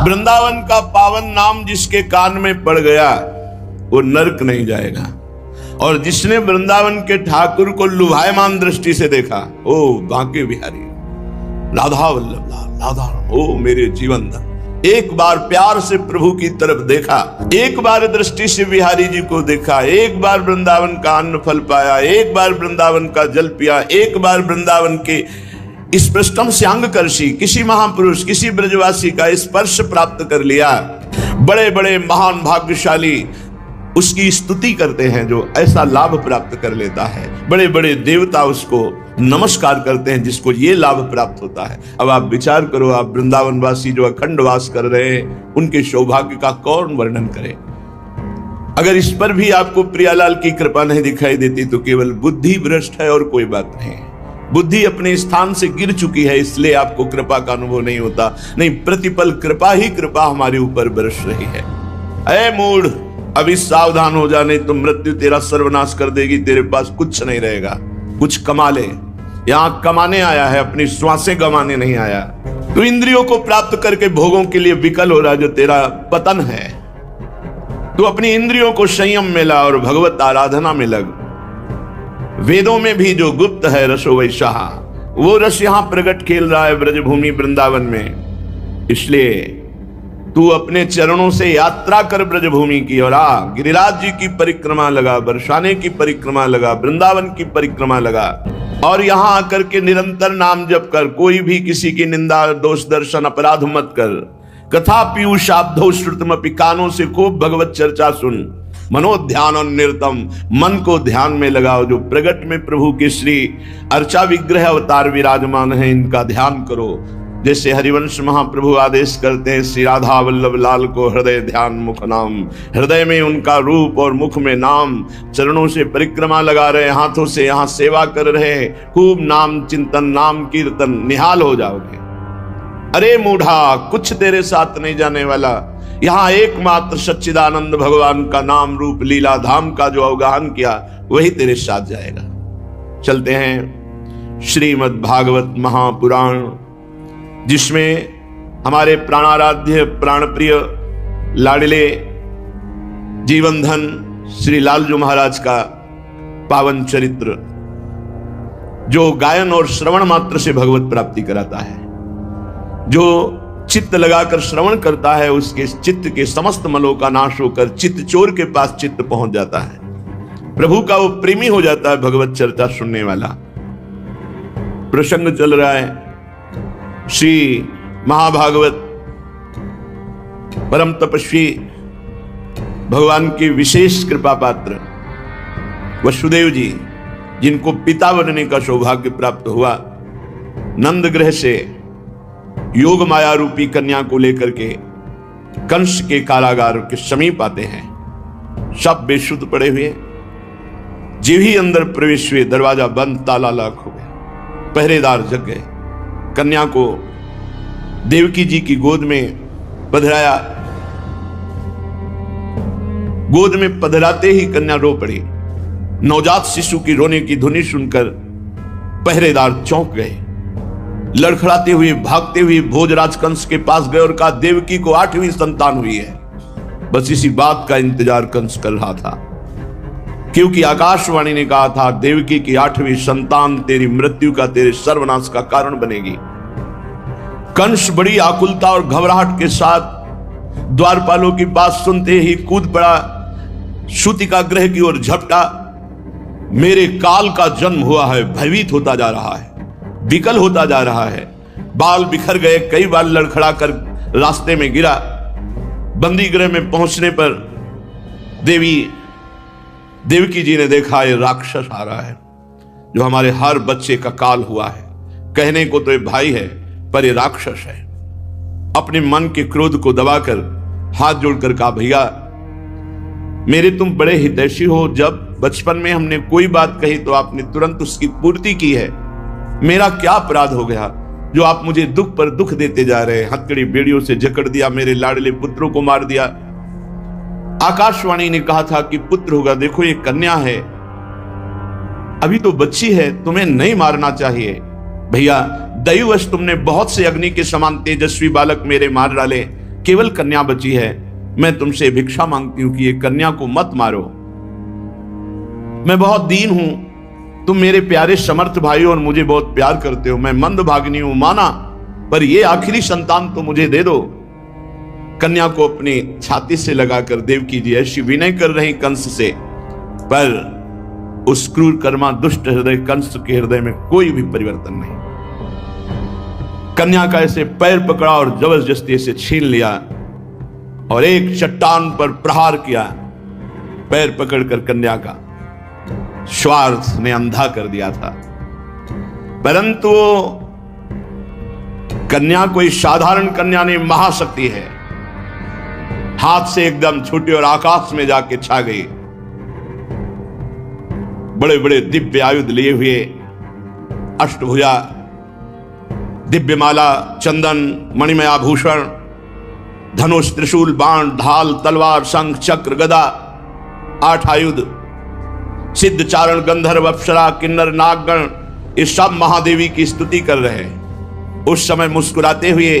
वृंदावन का पावन नाम जिसके कान में पड़ गया वो नरक नहीं जाएगा। और जिसने वृंदावन के ठाकुर को लुभायमान दृष्टि से देखा, ओ बांके बिहारी, राधा वल्लभ लाल, राधा, ओ मेरे जीवन धन, एक बार प्यार से प्रभु की तरफ देखा, एक बार दृष्टि से बिहारी जी को देखा, एक बार वृंदावन का अन्न फल पाया, एक बार वृंदावन का जल पिया, एक बार वृंदावन के इस पृष्ठम से अंगकर्षी किसी महापुरुष, किसी ब्रजवासी का स्पर्श प्राप्त कर लिया। बड़े बड़े महान भाग्यशाली उसकी स्तुति करते हैं जो ऐसा लाभ प्राप्त कर लेता है। बड़े बड़े देवता उसको नमस्कार करते हैं जिसको ये लाभ प्राप्त होता है। अब आप विचार करो, आप वृंदावन वासी जो अखंड वास कर रहे हैं, उनके सौभाग्य का कौन वर्णन करे। अगर इस पर भी आपको प्रियालाल की कृपा नहीं दिखाई देती तो केवल बुद्धि भ्रष्ट है और कोई बात नहीं। बुद्धि अपने स्थान से गिर चुकी है, इसलिए आपको कृपा का अनुभव नहीं होता। नहीं, प्रतिपल कृपा ही कृपा हमारे ऊपर बरस रही है। ऐ मूढ़, अभी सावधान हो जा, नहीं तो मृत्यु तेरा सर्वनाश कर देगी। तेरे पास कुछ नहीं रहेगा। कुछ कमा ले, यहां कमाने आया है, अपनी श्वासें गंवाने नहीं आया। तू इंद्रियों को प्राप्त करके भोगों के लिए विकल हो रहा, जो तेरा पतन है। तू अपनी इंद्रियों को संयम में ला और भगवत आराधना में लग। वेदों में भी जो गुप्त है रसो वैसा, वो रस यहां प्रकट खेल रहा है ब्रजभूमि वृंदावन में। इसलिए तू अपने चरणों से यात्रा कर ब्रजभूमि की, और आ गिरिराज जी की परिक्रमा लगा, बरसाने की परिक्रमा लगा, वृंदावन की परिक्रमा लगा, और यहां आकर के निरंतर नाम जप कर। कोई भी किसी की निंदा, दोष दर्शन, अपराध मत कर। कथा पीयूष शाब्दो श्रुतमपि, कानों से खूब भगवत चर्चा सुन। मनोध्यान और निरतम, मन को ध्यान में लगाओ। जो प्रगट में प्रभु के श्री अर्चा विग्रह अवतार विराजमान है, इनका ध्यान करो। जैसे हरिवंश महाप्रभु आदेश करते हैं, श्री राधा वल्लभ लाल को हृदय ध्यान मुख नाम। हृदय में उनका रूप और मुख में नाम। चरणों से परिक्रमा लगा रहे, हाथों से यहाँ सेवा कर रहे, खूब नाम चिंतन, नाम कीर्तन, निहाल हो जाओगे। अरे मूढ़ा, कुछ तेरे साथ नहीं जाने वाला। यहाँ एकमात्र सच्चिदानंद भगवान का नाम रूप लीला धाम का जो अवगाहन किया, वही तेरे साथ जाएगा। चलते हैं श्रीमद् भागवत महापुराण, जिसमें हमारे प्राणाराध्य प्राणप्रिय लाडले जीवन धन श्री लालजू महाराज का पावन चरित्र, जो गायन और श्रवण मात्र से भगवत प्राप्ति कराता है। जो चित्त लगाकर श्रवण करता है, उसके चित्त के समस्त मलों का नाश होकर चित्त चोर के पास चित्त पहुंच जाता है। प्रभु का वो प्रेमी हो जाता है भगवत चर्चा सुनने वाला। प्रसंग चल रहा है श्री महाभागवत परम तपस्वी भगवान के विशेष कृपा पात्र वसुदेव जी, जिनको पिता बनने का सौभाग्य प्राप्त हुआ, नंद ग्रह से योग माया रूपी कन्या को लेकर के कंस के कारागार के समीप आते हैं। सब बेशुद्ध पड़े हुए, जीव ही अंदर प्रवेश हुए, दरवाजा बंद, ताला लॉक हो गया, पहरेदार जग गए। कन्या को देवकी जी की गोद में पधराया। गोद में पधराते ही कन्या रो पड़ी। नवजात शिशु की रोने की ध्वनि सुनकर पहरेदार चौंक गए। लड़खड़ाते हुए भागते हुए भोजराज कंस के पास गए और कहा, देवकी को 8वीं संतान हुई है। बस इसी बात का इंतजार कंस कर रहा था, क्योंकि आकाशवाणी ने कहा था, देवकी की 8वीं संतान तेरी मृत्यु का, तेरे सर्वनाश का कारण बनेगी। कंस बड़ी आकुलता और घबराहट के साथ द्वारपालों की बात सुनते ही कूद पड़ा, सूतिका गृह की ओर झपटा। मेरे काल का जन्म हुआ है, भयभीत होता जा रहा है, विकल होता जा रहा है। बाल बिखर गए, कई बार लड़खड़ा कर रास्ते में गिरा। बंदी गृह में पहुंचने पर देवकी जी ने देखा, ये राक्षस आ रहा है जो हमारे हर बच्चे का काल हुआ है। कहने को तो ये भाई है, पर ये राक्षस है। अपने मन के क्रोध को दबाकर हाथ जोड़कर कहा, भैया मेरे तुम बड़े हितैषी हो। जब बचपन में हमने कोई बात कही तो आपने तुरंत उसकी पूर्ति की है। मेरा क्या अपराध हो गया जो आप मुझे दुख पर दुख देते जा रहे हैं? हथकड़ी बेड़ियों से जकड़ दिया, मेरे लाडले पुत्रों को मार दिया। आकाशवाणी ने कहा था कि पुत्र होगा, देखो ये कन्या है, अभी तो बच्ची है, तुम्हें नहीं मारना चाहिए। भैया दैववश तुमने बहुत से अग्नि के समान तेजस्वी बालक मेरे मार डाले, केवल कन्या बची है, मैं तुमसे भिक्षा मांगती हूं कि ये कन्या को मत मारो। मैं बहुत दीन हूं, तुम मेरे प्यारे समर्थ भाई हो और मुझे बहुत प्यार करते हो। मैं मंदभागिनी हूं माना, पर ये आखिरी संतान तो मुझे दे दो। कन्या को अपनी छाती से लगाकर देवकी जी ऐसी विनय कर रही कंस से, पर उस क्रूर कर्मा दुष्ट हृदय कंस के हृदय में कोई भी परिवर्तन नहीं। कन्या का ऐसे पैर पकड़ा और जबरदस्ती से छीन लिया और एक चट्टान पर प्रहार किया। पैर पकड़कर कन्या का स्वार्थ ने अंधा कर दिया था, परंतु कन्या कोई साधारण कन्या नहीं, महाशक्ति है। हाथ से एकदम छूटी और आकाश में जाके छा गई। बड़े बड़े दिव्य आयुध लिए हुए, अष्टभुजा, दिव्य माला, चंदन, मणिमय आभूषण, धनुष, त्रिशूल, बाण, ढाल, तलवार, शंख, चक्र, गदा, 8 आयुध, सिद्ध, चारण, गंधर्व, अप्सरा, किन्नर, नागगण, ये सब महादेवी की स्तुति कर रहे हैं। उस समय मुस्कुराते हुए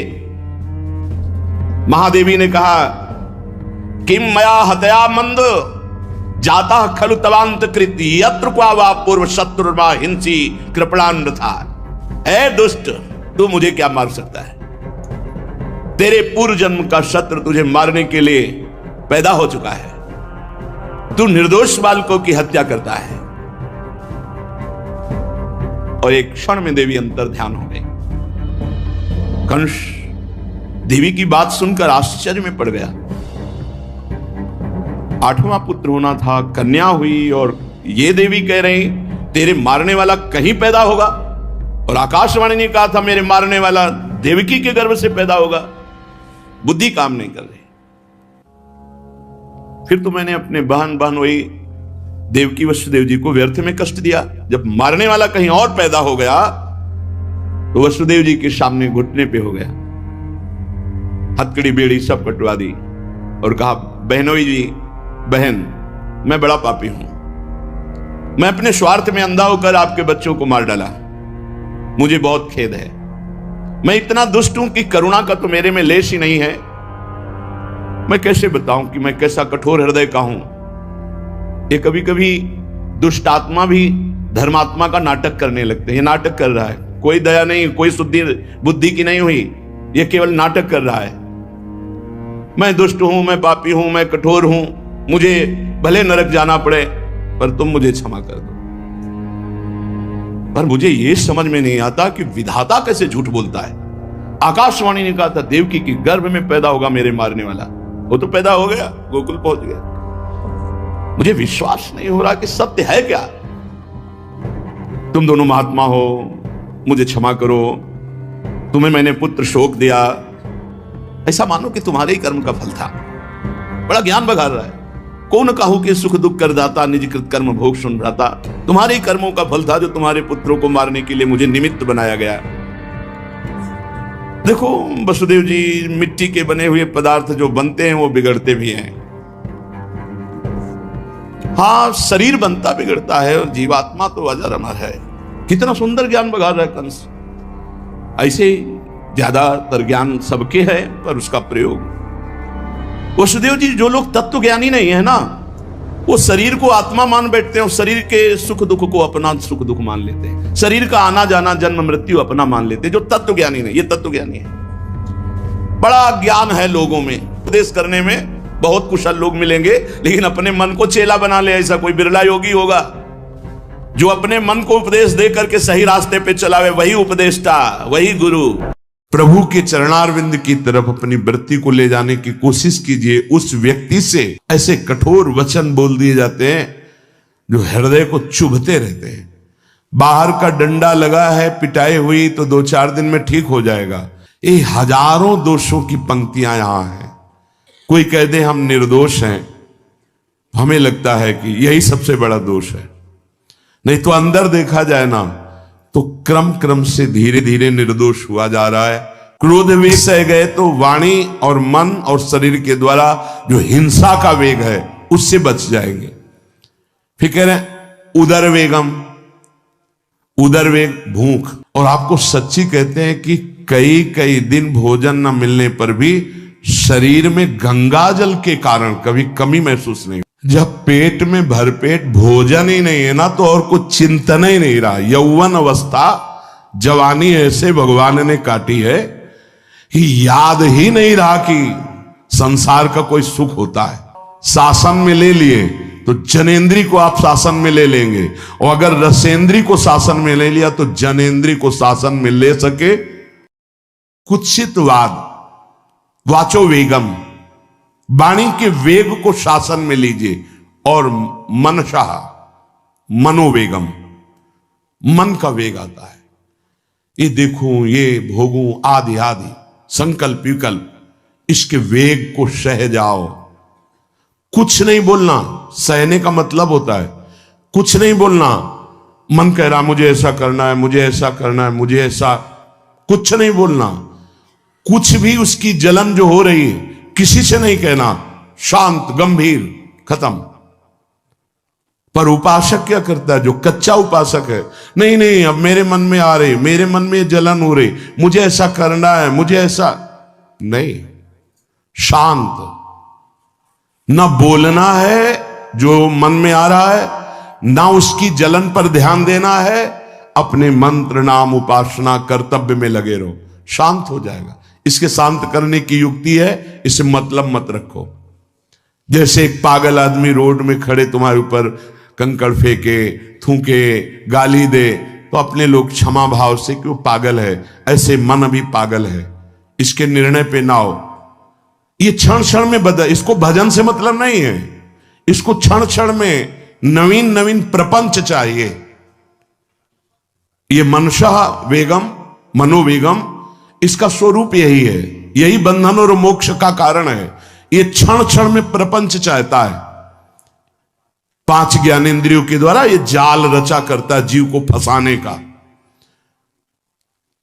महादेवी ने कहा, किम मया हतया मंद जाता खलु तवांत कृति यत्र क्वा वा पूर्व शत्रुर्मा हिंसी कृपणान था। ऐ दुष्ट, तू मुझे क्या मार सकता है? तेरे पूर्व जन्म का शत्रु तुझे मारने के लिए पैदा हो चुका है। तू निर्दोष बालकों की हत्या करता है। और एक क्षण में देवी अंतर ध्यान हो गई। कंस देवी की बात सुनकर आश्चर्य में पड़ गया। 8वां पुत्र होना था, कन्या हुई और ये देवी कह रही तेरे मारने वाला कहीं पैदा होगा, और आकाशवाणी ने कहा था मेरे मारने वाला देवकी के गर्भ से पैदा होगा। बुद्धि काम नहीं कर रही। फिर तो मैंने अपने बहन वही देवकी वसुदेव जी को व्यर्थ में कष्ट दिया। जब मारने वाला कहीं और पैदा हो गया तो वसुदेव जी के सामने घुटने पे हो गया, हथकड़ी बेड़ी सब कटवा दी और कहा, बहनोई जी, बहन, मैं बड़ा पापी हूं। मैं अपने स्वार्थ में अंधा होकर आपके बच्चों को मार डाला। मुझे बहुत खेद है। मैं इतना दुष्ट हूं कि करुणा का तो मेरे में लेश ही नहीं है। मैं कैसे बताऊं कि मैं कैसा कठोर हृदय का हूं। ये कभी कभी दुष्ट आत्मा भी धर्मात्मा का नाटक करने लगते हैं। ये नाटक कर रहा है, कोई दया नहीं, कोई शुद्धि बुद्धि की नहीं हुई, ये केवल नाटक कर रहा है। मैं दुष्ट हूं, मैं पापी हूं, मैं कठोर हूं, मुझे भले नरक जाना पड़े, पर तुम मुझे क्षमा कर दो। पर मुझे यह समझ में नहीं आता कि विधाता कैसे झूठ बोलता है। आकाशवाणी ने कहा था देवकी की गर्भ में पैदा होगा मेरे मारने वाला, वो तो पैदा हो गया, गोकुल पहुंच गया। मुझे विश्वास नहीं हो रहा कि सत्य है क्या। तुम दोनों महात्मा हो, मुझे क्षमा करो, तुम्हें मैंने पुत्र शोक दिया, ऐसा मानो कि तुम्हारे ही कर्म का फल था। बड़ा ज्ञान बघार रहा है। कौन कहू कि सुख दुख करदाता, निज कृत कर्म भोग सुन भ्राता। तुम्हारे ही कर्मों का फल था जो तुम्हारे पुत्रों को मारने के लिए मुझे निमित्त बनाया गया। देखो वसुदेव जी, मिट्टी के बने हुए पदार्थ जो बनते हैं वो बिगड़ते भी हैं। हाँ, शरीर बनता बिगड़ता है और जीवात्मा तो अजर अमर है। कितना सुंदर ज्ञान बघार रहा है कंस। ऐसे ज्यादातर ज्ञान सबके है, पर उसका प्रयोग वसुदेव जी, जो लोग तत्व ज्ञानी नहीं है ना, वो शरीर को आत्मा मान बैठते हैं और शरीर के सुख दुख को अपना सुख दुख मान लेते हैं। शरीर का आना जाना, जन्म मृत्यु अपना मान लेते हैं। जो तत्व ज्ञानी नहीं, ये तत्व ज्ञानी है। बड़ा ज्ञान है लोगों में, उपदेश करने में बहुत कुशल लोग मिलेंगे, लेकिन अपने मन को चेला बना ले ऐसा कोई बिरला योगी होगा जो अपने मन को उपदेश दे करके सही रास्ते पे चलावे। वही उपदेष्टा, वही गुरु। प्रभु के चरणारविंद की तरफ अपनी वृत्ति को ले जाने की कोशिश कीजिए। उस व्यक्ति से ऐसे कठोर वचन बोल दिए जाते हैं जो हृदय को चुभते रहते हैं। बाहर का डंडा लगा है, पिटाई हुई तो 2-4 दिन में ठीक हो जाएगा। ये हजारों दोषों की पंक्तियां यहां हैं। कोई कह दे हम निर्दोष हैं, हमें लगता है कि यही सबसे बड़ा दोष है। नहीं तो अंदर देखा जाए ना, तो क्रम क्रम से धीरे धीरे निर्दोष हुआ जा रहा है। क्रोध वेग सह गए तो वाणी और मन और शरीर के द्वारा जो हिंसा का वेग है उससे बच जाएंगे। फिर कह रहे हैं उदर वेगम, उदर वेग भूख। और आपको सच्ची कहते हैं कि कई कई दिन भोजन न मिलने पर भी शरीर में गंगा जल के कारण कभी कमी महसूस नहीं। जब पेट में भरपेट भोजन ही नहीं है ना, तो और कुछ चिंतन ही नहीं रहा। यौवन अवस्था, जवानी ऐसे भगवान ने काटी है कि याद ही नहीं रहा कि संसार का कोई सुख होता है। शासन में ले लिए तो जनेंद्री को आप शासन में ले लेंगे, और अगर रसेंद्री को शासन में ले लिया तो जनेंद्री को शासन में ले सके। कुत्सितवाद, वाचो वेगम, वाणी के वेग को शासन में लीजिए, और मनशाह, मनोवेगम, मन का वेग आता है। ये देखूं, ये भोगूं, आदि आदि संकल्प विकल्प, इसके वेग को सह जाओ। कुछ नहीं बोलना, सहने का मतलब होता है कुछ नहीं बोलना। मन कह रहा मुझे ऐसा करना है, मुझे ऐसा करना है, मुझे ऐसा, कुछ नहीं बोलना। कुछ भी उसकी जलन जो हो रही है किसी से नहीं कहना, शांत गंभीर, खत्म। पर उपासक क्या करता है, जो कच्चा उपासक है, नहीं नहीं अब मेरे मन में आ रही, मेरे मन में जलन हो रही, मुझे ऐसा करना है, मुझे ऐसा नहीं। शांत, ना बोलना है जो मन में आ रहा है, ना उसकी जलन पर ध्यान देना है। अपने मंत्र नाम उपासना कर्तव्य में लगे रहो, शांत हो जाएगा। इसके शांत करने की युक्ति है, इसे मतलब मत रखो। जैसे एक पागल आदमी रोड में खड़े तुम्हारे ऊपर कंकड़ फेंके, थूके, गाली दे, तो अपने लोग क्षमा भाव से कि वो पागल है, ऐसे मन अभी पागल है, इसके निर्णय पे ना हो। ये क्षण क्षण में बदल, इसको भजन से मतलब नहीं है, इसको क्षण क्षण में नवीन नवीन प्रपंच चाहिए। ये मनसा वेगम, मनोवेगम, इसका स्वरूप यही है, यही बंधन और मोक्ष का कारण है। ये क्षण क्षण में प्रपंच चाहता है। 5 ज्ञानेंद्रियों के द्वारा ये जाल रचा करता है जीव को फंसाने का।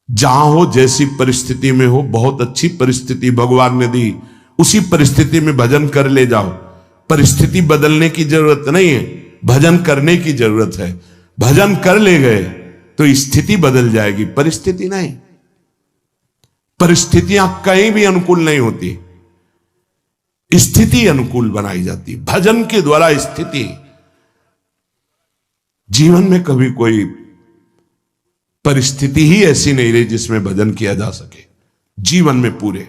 जहां हो, जैसी परिस्थिति में हो, बहुत अच्छी परिस्थिति भगवान ने दी, उसी परिस्थिति में भजन कर ले जाओ। परिस्थिति बदलने की जरूरत नहीं है, भजन करने की जरूरत है। भजन कर ले गए तो स्थिति बदल जाएगी, परिस्थिति नहीं। परिस्थितियां कहीं भी अनुकूल नहीं होती, स्थिति अनुकूल बनाई जाती। भजन के द्वारा स्थिति, जीवन में कभी कोई परिस्थिति ही ऐसी नहीं रही जिसमें भजन किया जा सके। जीवन में पूरे,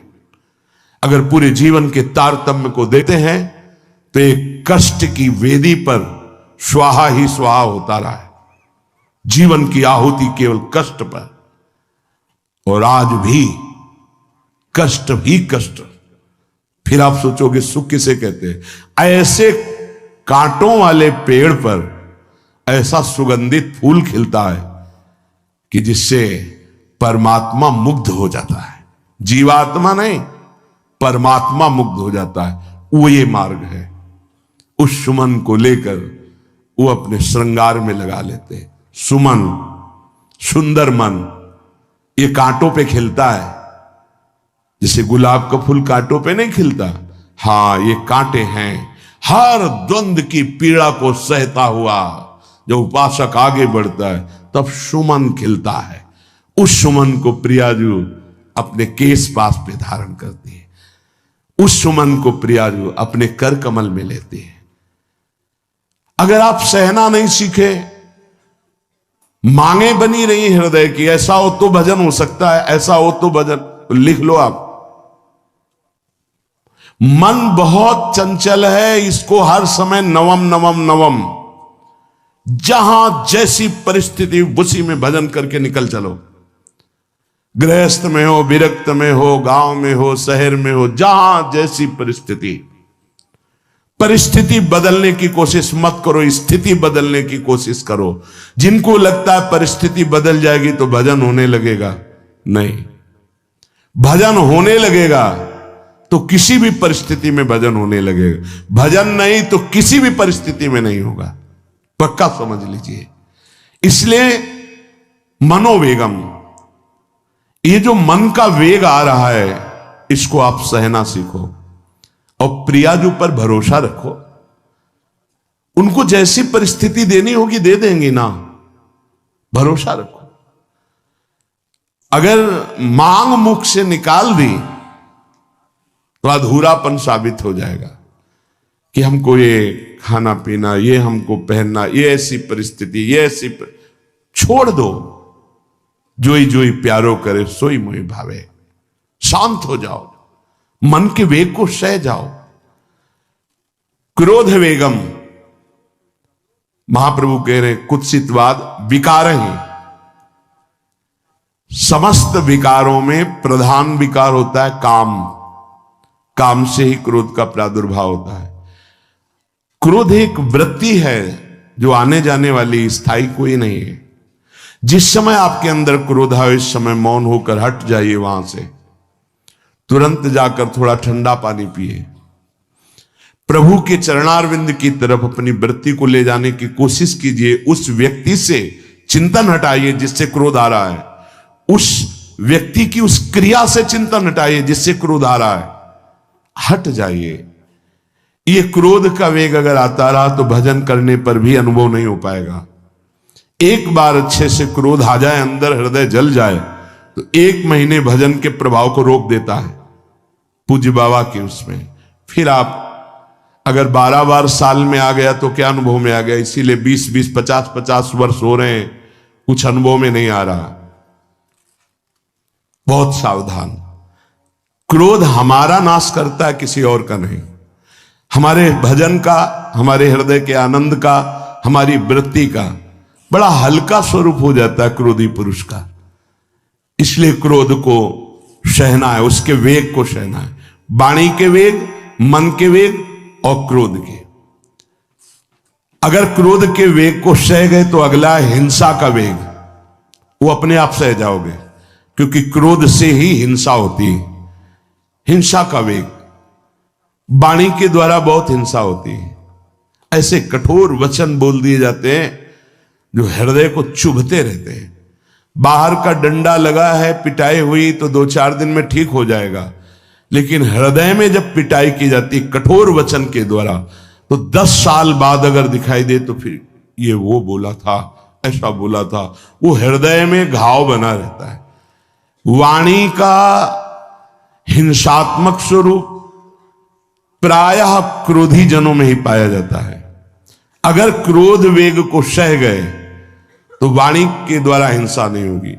अगर पूरे जीवन के तारतम्य को देते हैं तो एक कष्ट की वेदी पर स्वाहा ही स्वाहा होता रहा है। जीवन की आहुति केवल कष्ट पर, और आज भी कष्ट ही कष्ट। फिर आप सोचोगे सुख किसे कहते हैं? ऐसे कांटों वाले पेड़ पर ऐसा सुगंधित फूल खिलता है कि जिससे परमात्मा मुग्ध हो जाता है। जीवात्मा नहीं, परमात्मा मुग्ध हो जाता है। वो ये मार्ग है। उस सुमन को लेकर वो अपने श्रृंगार में लगा लेते। सुमन, सुंदर मन, ये कांटों पे खिलता है। जैसे गुलाब का फूल कांटों पे नहीं खिलता, हाँ ये कांटे हैं। हर द्वंद की पीड़ा को सहता हुआ जब उपासक आगे बढ़ता है तब सुमन खिलता है। उस सुमन को प्रियाजू अपने केश पास पे धारण करती है। उस सुमन को प्रियाजू अपने कर कमल में लेते हैं। अगर आप सहना नहीं सीखे, मांगे बनी रही हृदय की, ऐसा हो तो भजन हो सकता है, ऐसा हो तो भजन, तो लिख लो आप। मन बहुत चंचल है, इसको हर समय नवम नवम नवम, जहां जैसी परिस्थिति उसी में भजन करके निकल चलो। गृहस्थ में हो, विरक्त में हो, गांव में हो, शहर में हो, जहां जैसी परिस्थिति, परिस्थिति बदलने की कोशिश मत करो, स्थिति बदलने की कोशिश करो। जिनको लगता है परिस्थिति बदल जाएगी तो भजन होने लगेगा, नहीं। भजन होने लगेगा तो किसी भी परिस्थिति में भजन होने लगेगा। भजन नहीं तो किसी भी परिस्थिति में नहीं होगा, पक्का समझ लीजिए। इसलिए मनोवेगम, ये जो मन का वेग आ रहा है, इसको आप सहना सीखो और प्रियाजू पर भरोसा रखो। उनको जैसी परिस्थिति देनी होगी दे देंगी ना, भरोसा रखो। अगर मांग मुख से निकाल दी तो अधूरापन साबित हो जाएगा कि हमको ये खाना पीना, ये हमको पहनना, ये ऐसी परिस्थिति, ये ऐसी छोड़ दो। जोई जोई प्यारो करे सोई मोहि भावे। शांत हो जाओ, मन के वेग को सह जाओ। क्रोध वेगम, महाप्रभु कह रहे कुत्सितवाद विकार ही। समस्त विकारों में प्रधान विकार होता है काम। काम से ही क्रोध का प्रादुर्भाव होता है। क्रोध एक वृत्ति है जो आने जाने वाली, स्थायी कोई नहीं है। जिस समय आपके अंदर क्रोध आए इस समय मौन होकर हट जाइए वहां से, तुरंत जाकर थोड़ा ठंडा पानी पिए, प्रभु के चरणारविंद की तरफ अपनी वृत्ति को ले जाने की कोशिश कीजिए। उस व्यक्ति से चिंतन हटाइए जिससे क्रोध आ रहा है, उस व्यक्ति की उस क्रिया से चिंतन हटाइए जिससे क्रोध आ रहा है, हट जाइए। ये क्रोध का वेग अगर आता रहा तो भजन करने पर भी अनुभव नहीं हो पाएगा। एक बार अच्छे से क्रोध आ जाए, अंदर हृदय जल जाए, तो 1 महीने भजन के प्रभाव को रोक देता है पूज्य बाबा के उसमें। फिर आप अगर 12 बार साल में आ गया तो क्या अनुभव में आ गया। इसीलिए 20-20, 50-50 वर्ष हो रहे हैं, कुछ अनुभव में नहीं आ रहा। बहुत सावधान। क्रोध हमारा नाश करता है, किसी और का नहीं। हमारे भजन का, हमारे हृदय के आनंद का, हमारी वृत्ति का बड़ा हल्का स्वरूप हो जाता है क्रोधी पुरुष का। इसलिए क्रोध को सहना है, उसके वेग को सहना है। वाणी के वेग, मन के वेग और क्रोध के। अगर क्रोध के वेग को सह गए तो अगला है हिंसा का वेग। वो अपने आप सह जाओगे, क्योंकि क्रोध से ही हिंसा होती है। हिंसा का वेग, वाणी के द्वारा बहुत हिंसा होती है। ऐसे कठोर वचन बोल दिए जाते हैं जो हृदय को चुभते रहते हैं। बाहर का डंडा लगा है, पिटाई हुई तो 2-4 दिन में ठीक हो जाएगा, लेकिन हृदय में जब पिटाई की जाती कठोर वचन के द्वारा, तो 10 साल बाद अगर दिखाई दे तो फिर ये वो बोला था, ऐसा बोला था, वो हृदय में घाव बना रहता है। वाणी का हिंसात्मक स्वरूप प्रायः क्रोधी जनों में ही पाया जाता है। अगर क्रोध वेग को सह गए तो वाणी के द्वारा हिंसा नहीं होगी,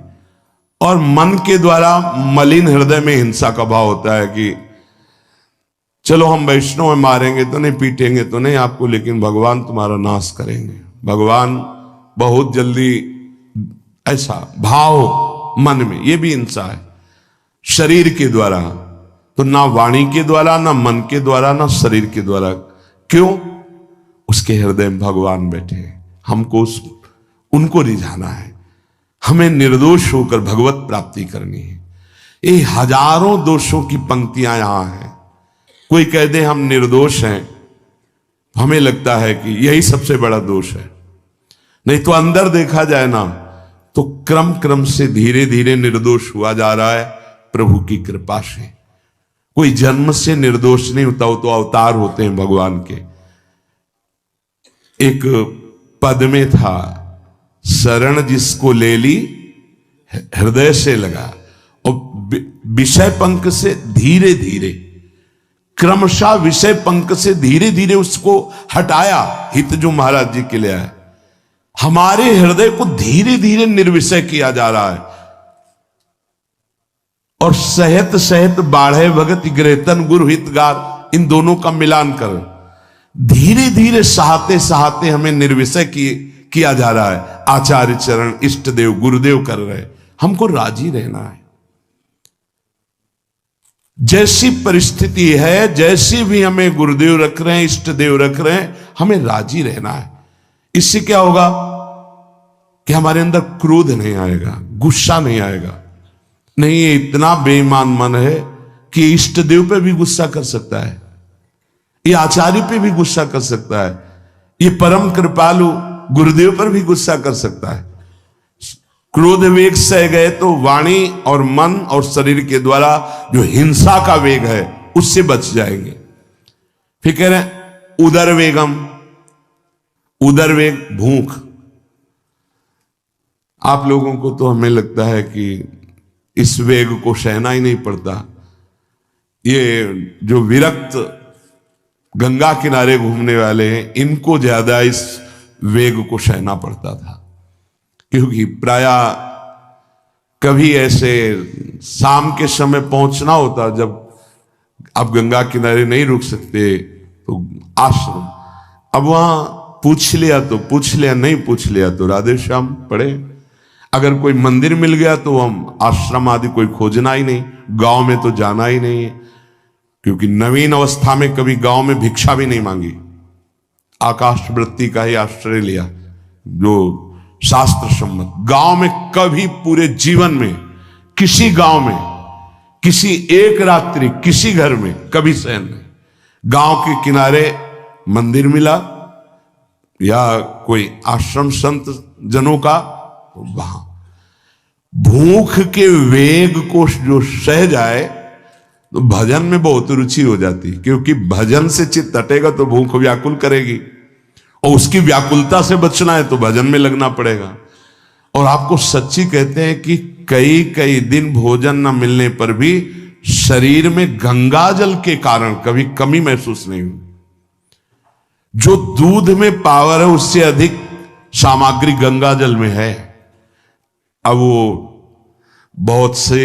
और मन के द्वारा मलिन हृदय में हिंसा का भाव होता है कि चलो हम वैष्णव में मारेंगे तो नहीं, पीटेंगे तो नहीं आपको, लेकिन भगवान तुम्हारा नाश करेंगे, भगवान बहुत जल्दी, ऐसा भाव मन में, ये भी हिंसा है। शरीर के द्वारा तो ना वाणी के द्वारा, ना मन के द्वारा, ना शरीर के द्वारा। क्यों? उसके हृदय में भगवान बैठे हैं, हमको उनको रिझाना है, हमें निर्दोष होकर भगवत प्राप्ति करनी है। ये हजारों दोषों की पंक्तियां यहां हैं। कोई कह दे हम निर्दोष हैं, हमें लगता है कि यही सबसे बड़ा दोष है। नहीं तो अंदर देखा जाए ना तो क्रम क्रम से धीरे धीरे निर्दोष हुआ जा रहा है प्रभु की कृपा से। कोई जन्म से निर्दोष नहीं होता, वो तो अवतार होते हैं भगवान के। एक पद में था, शरण जिसको ले ली हृदय से लगा, और विषय पंख से धीरे धीरे, क्रमशः विषय पंख से धीरे धीरे उसको हटाया। हित जो महाराज जी के लिए आए, हमारे हृदय को धीरे धीरे निर्विषय किया जा रहा है। और सहत सहत बाढ़े भगत ग्रेतन गुरु हितगार, इन दोनों का मिलान कर धीरे धीरे सहाते सहाते हमें निर्विषय किया जा रहा है। आचार्य चरण, इष्ट देव, गुरुदेव कर रहे, हमको राजी रहना है। जैसी परिस्थिति है, जैसी भी हमें गुरुदेव रख रहे हैं, इष्ट देव रख रहे हैं, हमें राजी रहना है। इससे क्या होगा कि हमारे अंदर क्रोध नहीं आएगा, गुस्सा नहीं आएगा। नहीं, ये इतना बेईमान मन है कि इष्ट देव पे भी गुस्सा कर सकता है, ये आचार्य पे भी गुस्सा कर सकता है, ये परम कृपालु गुरुदेव पर भी गुस्सा कर सकता है। क्रोध वेग सह गए तो वाणी और मन और शरीर के द्वारा जो हिंसा का वेग है उससे बच जाएंगे। फिर कह रहे हैं उदर वेगम, उदर वेग भूख। आप लोगों को तो हमें लगता है कि इस वेग को सहना ही नहीं पड़ता, ये जो विरक्त गंगा किनारे घूमने वाले हैं, इनको ज्यादा इस वेग को सहना पड़ता था, क्योंकि प्रायः कभी ऐसे शाम के समय पहुंचना होता, जब आप गंगा किनारे नहीं रुक सकते तो आश्रम, अब वहां पूछ लिया तो पूछ लिया, नहीं पूछ लिया तो राधे श्याम पड़े। अगर कोई मंदिर मिल गया तो हम आश्रम आदि कोई खोजना ही नहीं, गांव में तो जाना ही नहीं है, क्योंकि नवीन अवस्था में कभी गांव में भिक्षा भी नहीं मांगी, आकाश वृत्ति का ही आश्रय लिया जो शास्त्र सम्मत। गांव में कभी पूरे जीवन में किसी गांव में किसी एक रात्रि किसी घर में कभी शयन नहीं। गांव के किनारे मंदिर मिला या कोई आश्रम संत जनों का, वहां भूख के वेग को जो सह जाए तो भजन में बहुत रुचि हो जाती, क्योंकि भजन से चित्त हटेगा तो भूख व्याकुल करेगी, और उसकी व्याकुलता से बचना है तो भजन में लगना पड़ेगा। और आपको सच्ची कहते हैं कि कई कई दिन भोजन न मिलने पर भी शरीर में गंगा जल के कारण कभी कमी महसूस नहीं हुई। जो दूध में पावर है उससे अधिक सामग्री गंगा जल में है। अब वो बहुत से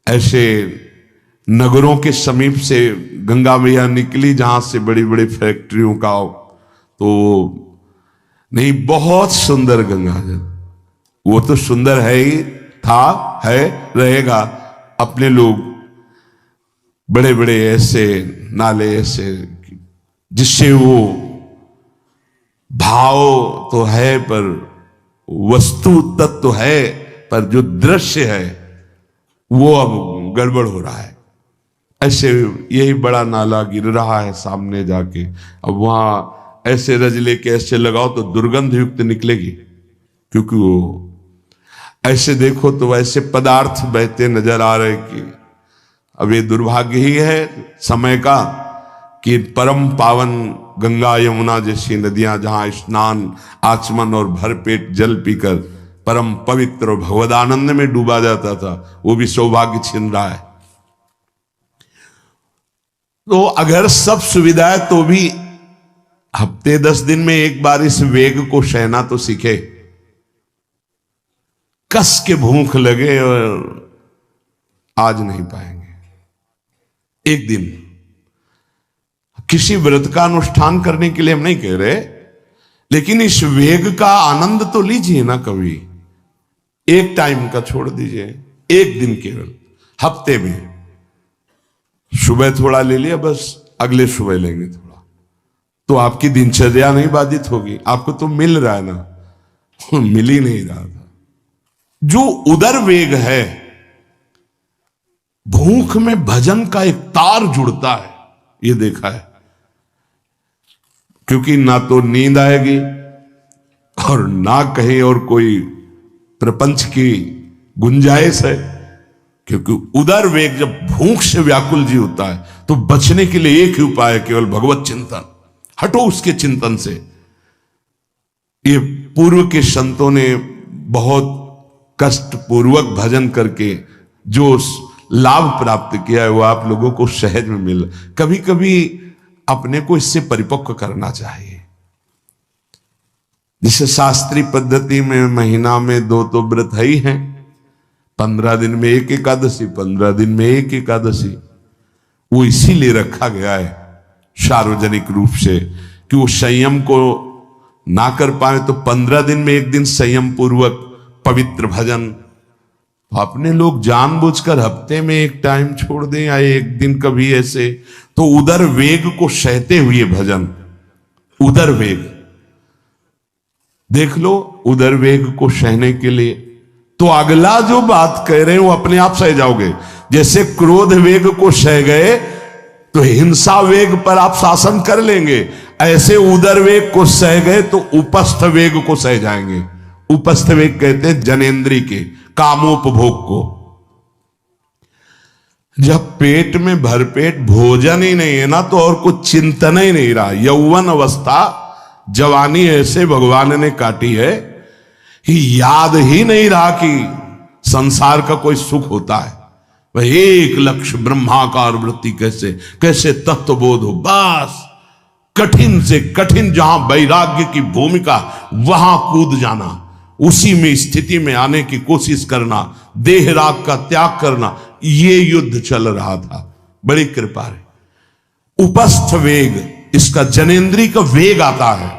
ऐसे नगरों के समीप से गंगा मैया निकली जहां से बड़ी बड़ी फैक्ट्रियों का, तो नहीं, बहुत सुंदर गंगा जल, वो तो सुंदर है ही, था, है, रहेगा। अपने लोग बड़े बड़े ऐसे नाले ऐसे जिससे वो भाव तो है पर वस्तु तत्व तो है, पर जो दृश्य है वो अब गड़बड़ हो रहा है। ऐसे यही बड़ा नाला गिर रहा है सामने जाके, अब वहां ऐसे रज लेके ऐसे लगाओ तो दुर्गंध युक्त निकलेगी, क्योंकि वो ऐसे देखो तो वैसे पदार्थ बहते नजर आ रहे कि अब ये दुर्भाग्य ही है समय का कि परम पावन गंगा यमुना जैसी नदियां जहां स्नान आचमन और भरपेट जल पीकर परम पवित्र और भगवदानंद में डूबा जाता था, वो भी सौभाग्य छिन रहा है। तो अगर सब सुविधाएं तो भी हफ्ते 10 दिन में एक बार इस वेग को सहना तो सीखे। कस के भूख लगे और आज नहीं पाएंगे। एक दिन किसी व्रत का अनुष्ठान करने के लिए हम नहीं कह रहे, लेकिन इस वेग का आनंद तो लीजिए ना कभी। एक टाइम का छोड़ दीजिए, एक दिन केवल हफ्ते में सुबह थोड़ा ले लिया, बस अगले सुबह लेंगे थोड़ा, तो आपकी दिनचर्या नहीं बाधित होगी। आपको तो मिल रहा है ना, मिल ही नहीं रहा था। जो उदर वेग है, भूख में भजन का एक तार जुड़ता है, ये देखा है। क्योंकि ना तो नींद आएगी और ना कहीं और कोई प्रपंच की गुंजाइश है, क्योंकि उदर वेग जब भूख से व्याकुल जी होता है तो बचने के लिए एक ही उपाय है, केवल भगवत चिंतन। हटो उसके चिंतन से। ये पूर्व के संतों ने बहुत कष्ट पूर्वक भजन करके जो लाभ प्राप्त किया है वो आप लोगों को सहज में मिल। कभी कभी अपने को इससे परिपक्व करना चाहिए। जिसे शास्त्रीय पद्धति में महीना में 2 तो व्रत है ही हैं, 15 दिन में एक एकादशी, 15 दिन में एक एकादशी। वो इसीलिए रखा गया है सार्वजनिक रूप से कि वो संयम को ना कर पाए तो 15 दिन में एक दिन संयम पूर्वक पवित्र भजन। अपने लोग जानबूझकर हफ्ते में एक टाइम छोड़ दें या एक दिन कभी ऐसे, तो उदर वेग को सहते हुए भजन। उदर वेग देख लो, उदर वेग को सहने के लिए तो अगला जो बात कह रहे हैं वो अपने आप सह जाओगे। जैसे क्रोध वेग को सह गए तो हिंसा वेग पर आप शासन कर लेंगे, ऐसे उदर वेग को सह गए तो उपस्थ वेग को सह जाएंगे। उपस्थ वेग कहते हैं जनेन्द्री के कामोपभोग को। जब पेट में भरपेट भोजन ही नहीं है ना तो और कुछ चिंतन ही नहीं रहा। यौवन अवस्था जवानी ऐसे भगवान ने काटी है कि याद ही नहीं रहा कि संसार का कोई सुख होता है। वह एक लक्ष्य ब्रह्माकार वृत्ति कैसे कैसे तत्वबोध हो, बस कठिन से कठिन जहां वैराग्य की भूमिका वहां कूद जाना, उसी में स्थिति में आने की कोशिश करना, देह राग का त्याग करना, ये युद्ध चल रहा था। बड़ी कृपा है। उपस्थ वेग, इसका जनेन्द्रीय का वेग आता है।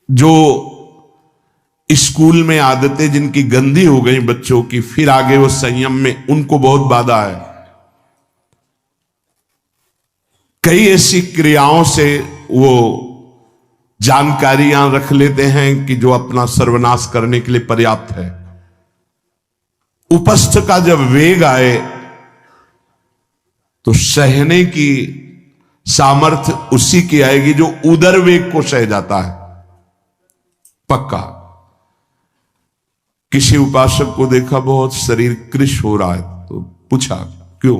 जो स्कूल में आदतें जिनकी गंदी हो गई बच्चों की, फिर आगे वो संयम में, उनको बहुत बाधा है। कई ऐसी क्रियाओं से वो जानकारियां रख लेते हैं कि जो अपना सर्वनाश करने के लिए पर्याप्त है। उपस्थ का जब वेग आए तो सहने की सामर्थ्य उसी की आएगी जो उदर वेग को सह जाता है, पक्का। किसी उपासक को देखा बहुत शरीर कृश हो रहा है, तो पूछा क्यों,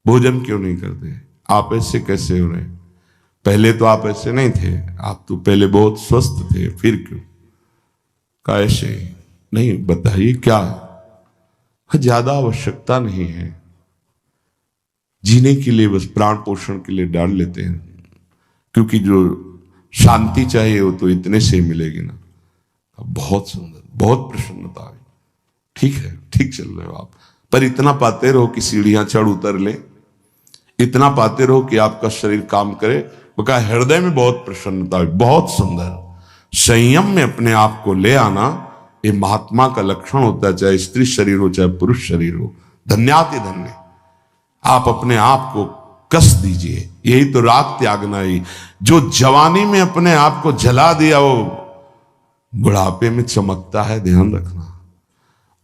भोजन क्यों नहीं करते, आप ऐसे कैसे हो रहे, पहले तो आप ऐसे नहीं थे, आप तो पहले बहुत स्वस्थ थे, फिर क्यों, का ऐसे नहीं, बताइए क्या, ज्यादा आवश्यकता नहीं है, जीने के लिए बस प्राण पोषण के लिए डाल लेते हैं, क्योंकि जो शांति चाहिए वो तो इतने से ही मिलेगी ना। बहुत सुंदर, बहुत प्रसन्नता है, ठीक है, ठीक चल रहे हो आप, पर इतना पाते रहो कि सीढ़ियां चढ़ उतर ले, इतना पाते रहो कि आपका शरीर काम करे। वो कहा हृदय में बहुत प्रसन्नता है, बहुत सुंदर। संयम में अपने आप को ले आना ये महात्मा का लक्षण होता है, चाहे स्त्री शरीर हो चाहे पुरुष शरीर हो। धन्याति धन्य, आप अपने आप को कस दीजिए, यही तो राग त्यागना ही। जो जवानी में अपने आप को जला दिया वो बुढ़ापे में चमकता है, ध्यान रखना।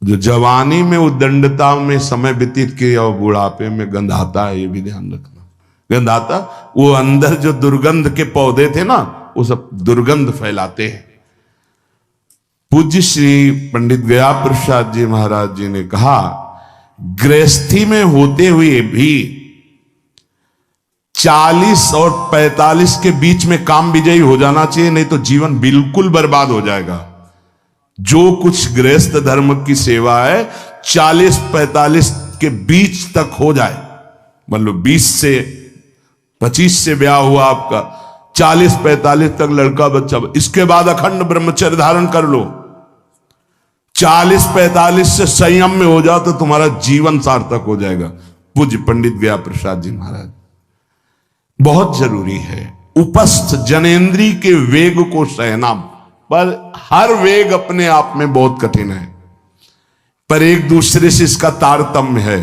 जो जवानी में उद्दंडता में समय व्यतीत किया वो बुढ़ापे में गंधाता है, ये भी ध्यान रखना। गंधाता, वो अंदर जो दुर्गंध के पौधे थे ना, वो सब दुर्गंध फैलाते हैं। पूज्य श्री पंडित गया प्रसाद जी महाराज जी ने कहा, गृहस्थी में होते हुए भी 40 और 45 के बीच में काम विजयी हो जाना चाहिए, नहीं तो जीवन बिल्कुल बर्बाद हो जाएगा। जो कुछ गृहस्थ धर्म की सेवा है 40-45 के बीच तक हो जाए, मतलब 20 से 25 से ब्याह हुआ आपका, 40-45 तक लड़का बच्चा, इसके बाद अखंड ब्रह्मचर्य धारण कर लो। 40-45 से संयम में हो जाओ तो तुम्हारा जीवन सार्थक हो जाएगा। पूज्य पंडित गया प्रसाद जी महाराज, बहुत जरूरी है उपस्थ जनेन्द्रीय के वेग को सहना। पर हर वेग अपने आप में बहुत कठिन है, पर एक दूसरे से इसका तारतम्य है।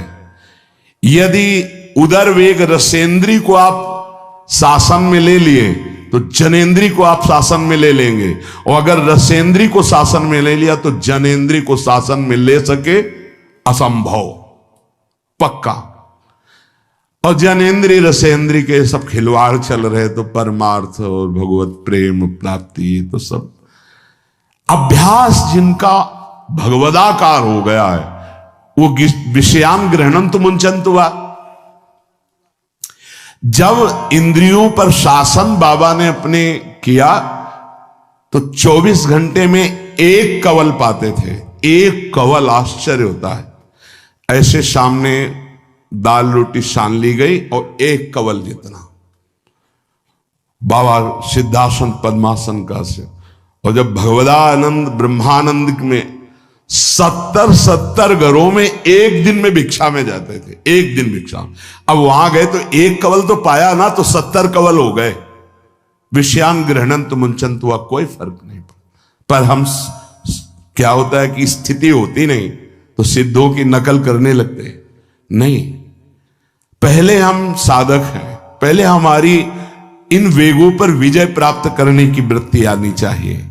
यदि उदर वेग रसेंद्री को आप शासन में ले लिए तो जनेन्द्री को आप शासन में ले लेंगे, और अगर रसेंद्री को शासन में ले लिया तो जनेन्द्री को शासन में ले सके असंभव, पक्का। और जनेन्द्री रसेंद्री के सब खिलवाड़ चल रहे, तो परमार्थ और भगवत प्रेम प्राप्ति तो सब अभ्यास जिनका भगवदाकार हो गया है, वो विषयान ग्रहणंतु मुंचन्तु वा। जब इंद्रियों पर शासन बाबा ने अपने किया तो 24 घंटे में एक कवल पाते थे, एक कवल, आश्चर्य होता है। ऐसे सामने दाल रोटी सान ली गई और एक कवल जितना, बाबा सिद्धासन पद्मासन का से। और जब भगवदानंद ब्रह्मानंद में 70 घरों में एक दिन में भिक्षा में जाते थे, एक दिन भिक्षा। अब वहां गए तो एक कवल तो पाया ना, तो 70 कवल हो गए। विषयान ग्रहणंतु मुंचन्तु वा, कोई फर्क नहीं। पर हम क्या होता है कि स्थिति होती नहीं तो सिद्धों की नकल करने लगते नहीं। पहले हम साधक हैं, पहले हमारी इन वेगों पर विजय प्राप्त करने की वृत्ति आनी चाहिए।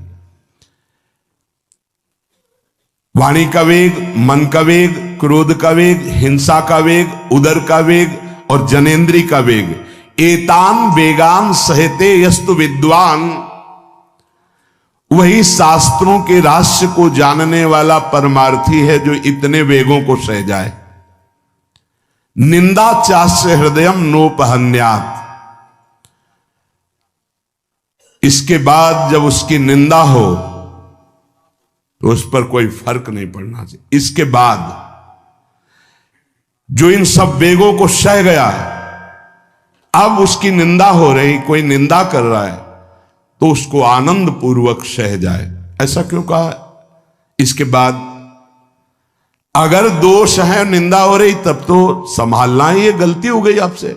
वाणी का वेग, मन का वेग, क्रोध का वेग, हिंसा का वेग, उदर का वेग और जनेन्द्री का वेग, एतान वेगान सहते यस्तु विद्वान, वही शास्त्रों के रहस्य को जानने वाला परमार्थी है जो इतने वेगों को सह जाए। निंदा चास्य हृदयम नोपहन्यात्, इसके बाद जब उसकी निंदा हो तो उस पर कोई फर्क नहीं पड़ना चाहिए। इसके बाद जो इन सब वेगों को सह गया, अब उसकी निंदा हो रही, कोई निंदा कर रहा है तो उसको आनंद पूर्वक सह जाए। ऐसा क्यों कहा? इसके बाद अगर दोष है, निंदा हो रही, तब तो संभालना ही, ये गलती हो गई आपसे।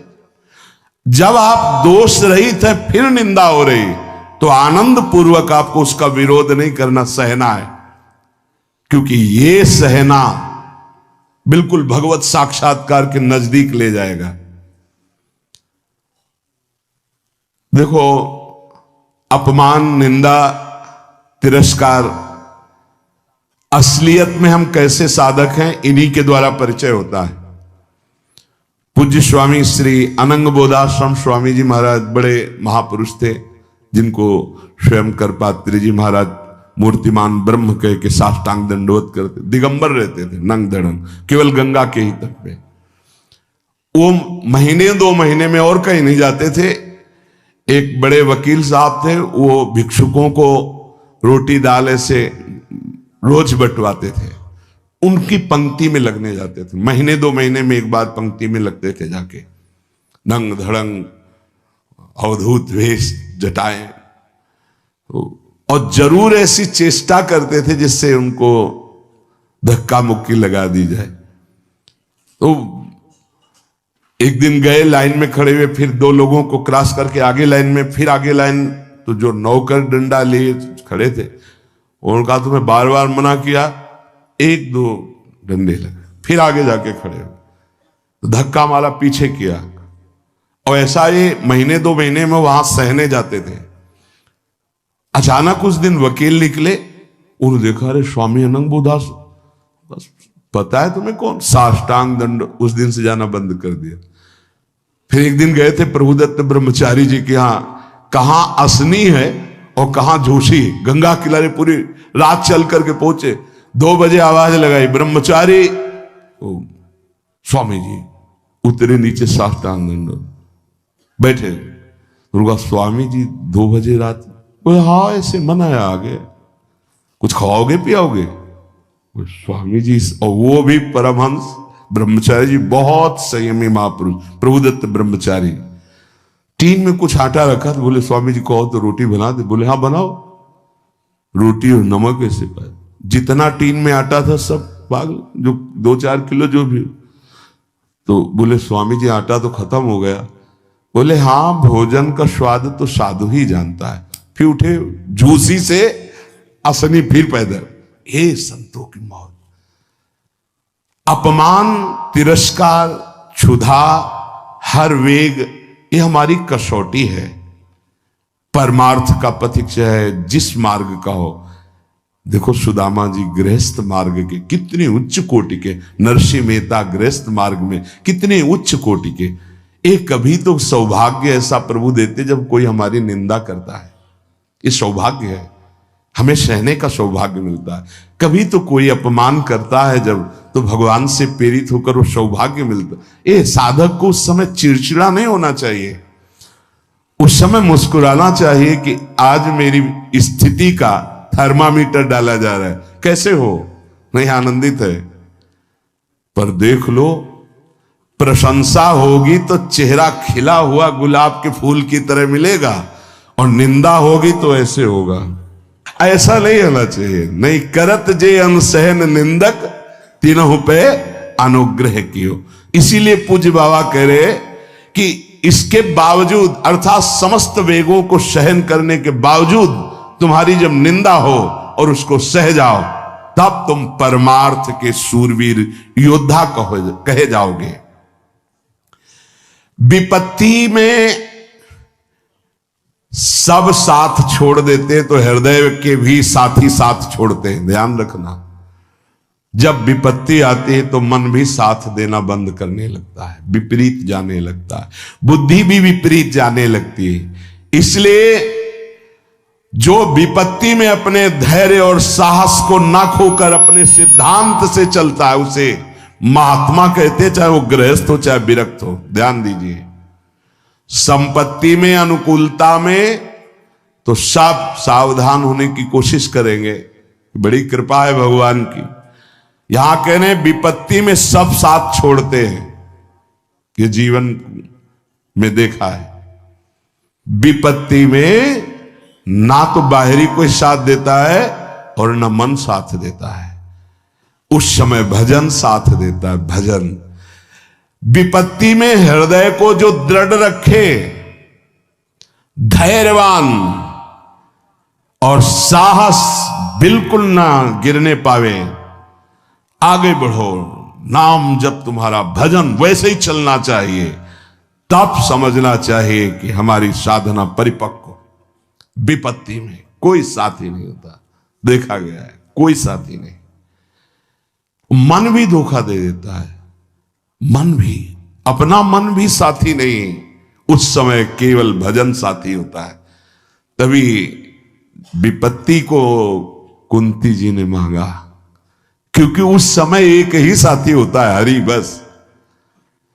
जब आप दोष रहित है फिर निंदा हो रही, तो आनंद पूर्वक आपको उसका विरोध नहीं करना, सहना है। क्योंकि ये सहना बिल्कुल भगवत साक्षात्कार के नजदीक ले जाएगा। देखो, अपमान, निंदा, तिरस्कार, असलियत में हम कैसे साधक हैं, इन्हीं के द्वारा परिचय होता है। पूज्य स्वामी श्री अनंग बोधाश्रम स्वामी जी महाराज बड़े महापुरुष थे, जिनको स्वयं करपात्री जी महाराज मूर्तिमान ब्रह्म कह के साष्टांग दंडवत करते, दिगंबर रहते थे, नंग धड़ंग, केवल गंगा के ही तट पे। वो महीने 2 महीने में और कहीं नहीं जाते थे। एक बड़े वकील साहब थे, वो भिक्षुकों को रोटी दाल ऐसे रोज बंटवाते थे, उनकी पंक्ति में लगने जाते थे। महीने 2 महीने में एक बार पंक्ति में लगते थे जाके, नंग धड़ंग, अवधूत वेश, जटाएं, और जरूर ऐसी चेष्टा करते थे जिससे उनको धक्का मुक्की लगा दी जाए। तो एक दिन गए, लाइन में खड़े हुए, फिर 2 लोगों को क्रॉस करके आगे लाइन में, फिर आगे लाइन, तो जो नौकर डंडा लिए खड़े थे, उनका तुम्हें बार बार मना किया, 1-2 डंडे लगे, फिर आगे जाके खड़े हो, तो धक्का मारा, पीछे किया। और ऐसा ये महीने 2 महीने में वहां सहने जाते थे। अचानक उस दिन वकील निकले, उन्होंने देखा, अरे स्वामी अनंग बोधास, बस पता है तुम्हें कौन? साष्टांग दंड, उस दिन से जाना बंद कर दिया। फिर एक दिन गए थे प्रभुदत्त ब्रह्मचारी जी के यहां, कहां असनी है और कहां जोशी, गंगा किनारे पूरी रात चल करके पहुंचे। 2 बजे आवाज लगाई, ब्रह्मचारी, स्वामी जी उतरे नीचे, साष्टांग दंड बैठे। उनका स्वामी जी 2 बजे रात, बोले हाँ ऐसे मन आया, आगे कुछ खाओगे पियाओगे? स्वामी जी, और वो भी परमहंस ब्रह्मचारी जी, बहुत संयमी महापुरुष, प्रभुदत्त ब्रह्मचारी। टीन में कुछ आटा रखा, तो बोले स्वामी जी कहो तो रोटी बना दे। बोले हाँ बनाओ। रोटी और नमक ऐसे पाए, जितना टीन में आटा था सब पागल, जो 2-4 किलो जो भी। तो बोले स्वामी जी आटा तो खत्म हो गया। बोले हाँ, भोजन का स्वाद तो साधु ही जानता है। फिर उठे, झूसी से असनी फिर पैदा। हे संतों की मौत, अपमान, तिरस्कार, क्षुधा, हर वेग, ये हमारी कसौटी है। परमार्थ का पथिक चाहे जिस मार्ग का हो। देखो सुदामा जी गृहस्थ मार्ग के कितने उच्च कोटि के, नरसिंह मेहता गृहस्थ मार्ग में कितने उच्च कोटि के। एक कभी तो सौभाग्य ऐसा प्रभु देते जब कोई हमारी निंदा करता है, ये सौभाग्य है, हमें सहने का सौभाग्य मिलता है। कभी तो कोई अपमान करता है जब, तो भगवान से प्रेरित होकर वो सौभाग्य मिलता है। ये साधक को उस समय चिड़चिड़ा नहीं होना चाहिए, उस समय मुस्कुराना चाहिए कि आज मेरी स्थिति का थर्मामीटर डाला जा रहा है, कैसे हो, नहीं आनंदित है। पर देख लो, प्रशंसा होगी तो चेहरा खिला हुआ गुलाब के फूल की तरह मिलेगा, और निंदा होगी तो ऐसे होगा। ऐसा नहीं होना चाहिए। नहीं करत जे अनसहन निंदक, तीनों पे अनुग्रह कियो। इसीलिए पूज्य बाबा कह रहे कि इसके बावजूद, अर्थात समस्त वेगों को सहन करने के बावजूद, तुम्हारी जब निंदा हो और उसको सह जाओ, तब तुम परमार्थ के शूरवीर योद्धा कहे जाओगे। विपत्ति में सब साथ छोड़ देते तो हृदय के भी साथी साथ छोड़ते हैं, ध्यान रखना। जब विपत्ति आती है तो मन भी साथ देना बंद करने लगता है, विपरीत जाने लगता है, बुद्धि भी विपरीत जाने लगती है। इसलिए जो विपत्ति में अपने धैर्य और साहस को ना खोकर अपने सिद्धांत से चलता है, उसे महात्मा कहते, चाहे वो गृहस्थ हो चाहे विरक्त हो। ध्यान दीजिए, संपत्ति में, अनुकूलता में तो सब सावधान होने की कोशिश करेंगे, बड़ी कृपा है भगवान की। यहां कहने विपत्ति में सब साथ छोड़ते हैं, ये जीवन में देखा है। विपत्ति में ना तो बाहरी कोई साथ देता है और ना मन साथ देता है, उस समय भजन साथ देता है। भजन विपत्ति में हृदय को जो दृढ़ रखे, धैर्यवान और साहस बिल्कुल ना गिरने पावे, आगे बढ़ो, नाम जब तुम्हारा भजन वैसे ही चलना चाहिए, तब समझना चाहिए कि हमारी साधना परिपक्व। विपत्ति में कोई साथी नहीं होता, देखा गया है, कोई साथी नहीं। मन भी धोखा दे देता है, मन भी, अपना मन भी साथी नहीं, उस समय केवल भजन साथी होता है। तभी विपत्ति को कुंती जी ने मांगा, क्योंकि उस समय एक ही साथी होता है, हरि बस।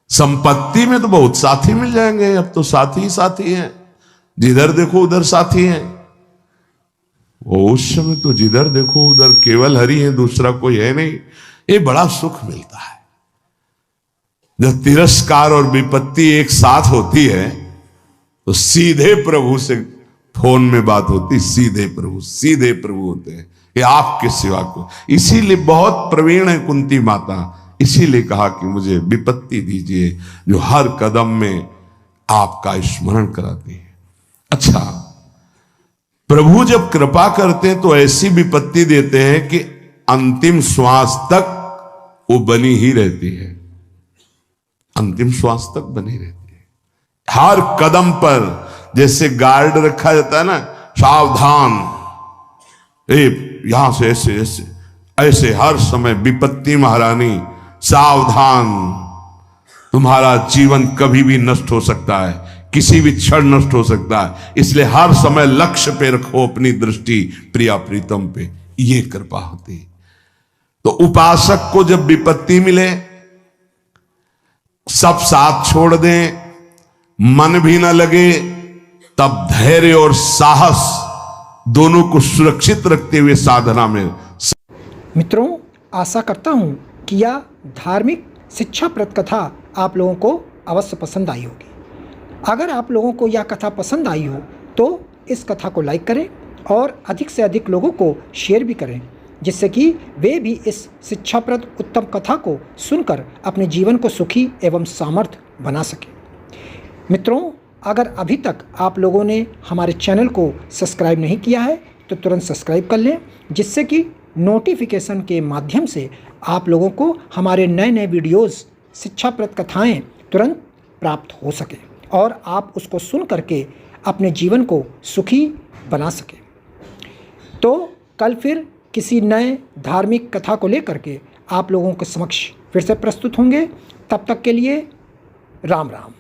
संपत्ति में तो बहुत साथी मिल जाएंगे, अब तो साथी ही साथी हैं, जिधर देखो उधर साथी हैं। वो उस समय तो जिधर देखो उधर केवल हरि है, दूसरा कोई है नहीं। ये बड़ा सुख मिलता है जब तिरस्कार और विपत्ति एक साथ होती है, तो सीधे प्रभु से फोन में बात होती, सीधे प्रभु होते हैं कि आपके सिवा को। इसीलिए बहुत प्रवीण है कुंती माता, इसीलिए कहा कि मुझे विपत्ति दीजिए जो हर कदम में आपका स्मरण कराती है। अच्छा, प्रभु जब कृपा करते हैं तो ऐसी विपत्ति देते हैं कि अंतिम श्वास तक वो बनी ही रहती है, अंतिम श्वास तक बनी रहती है। हर कदम पर जैसे गार्ड रखा जाता है ना, सावधान, यहां से ऐसे ऐसे ऐसे हर समय विपत्ति महारानी सावधान, तुम्हारा जीवन कभी भी नष्ट हो सकता है, किसी भी क्षण नष्ट हो सकता है, इसलिए हर समय लक्ष्य पे रखो अपनी दृष्टि, प्रिया प्रीतम पे। ये कृपा होती। तो उपासक को जब विपत्ति मिले, सब साथ छोड़ दें, मन भी ना लगे, तब धैर्य और साहस दोनों को सुरक्षित रखते हुए साधना में। मित्रों, आशा करता हूं कि यह धार्मिक शिक्षाप्रद कथा आप लोगों को अवश्य पसंद आई होगी। अगर आप लोगों को यह कथा पसंद आई हो तो इस कथा को लाइक करें और अधिक से अधिक लोगों को शेयर भी करें, जिससे कि वे भी इस शिक्षाप्रद उत्तम कथा को सुनकर अपने जीवन को सुखी एवं सामर्थ्य बना सकें। मित्रों, अगर अभी तक आप लोगों ने हमारे चैनल को सब्सक्राइब नहीं किया है तो तुरंत सब्सक्राइब कर लें, जिससे कि नोटिफिकेशन के माध्यम से आप लोगों को हमारे नए नए वीडियोस, शिक्षाप्रद कथाएं तुरंत प्राप्त हो सके और आप उसको सुन करके अपने जीवन को सुखी बना सकें। तो कल फिर किसी नए धार्मिक कथा को लेकर के आप लोगों के समक्ष फिर से प्रस्तुत होंगे। तब तक के लिए राम राम।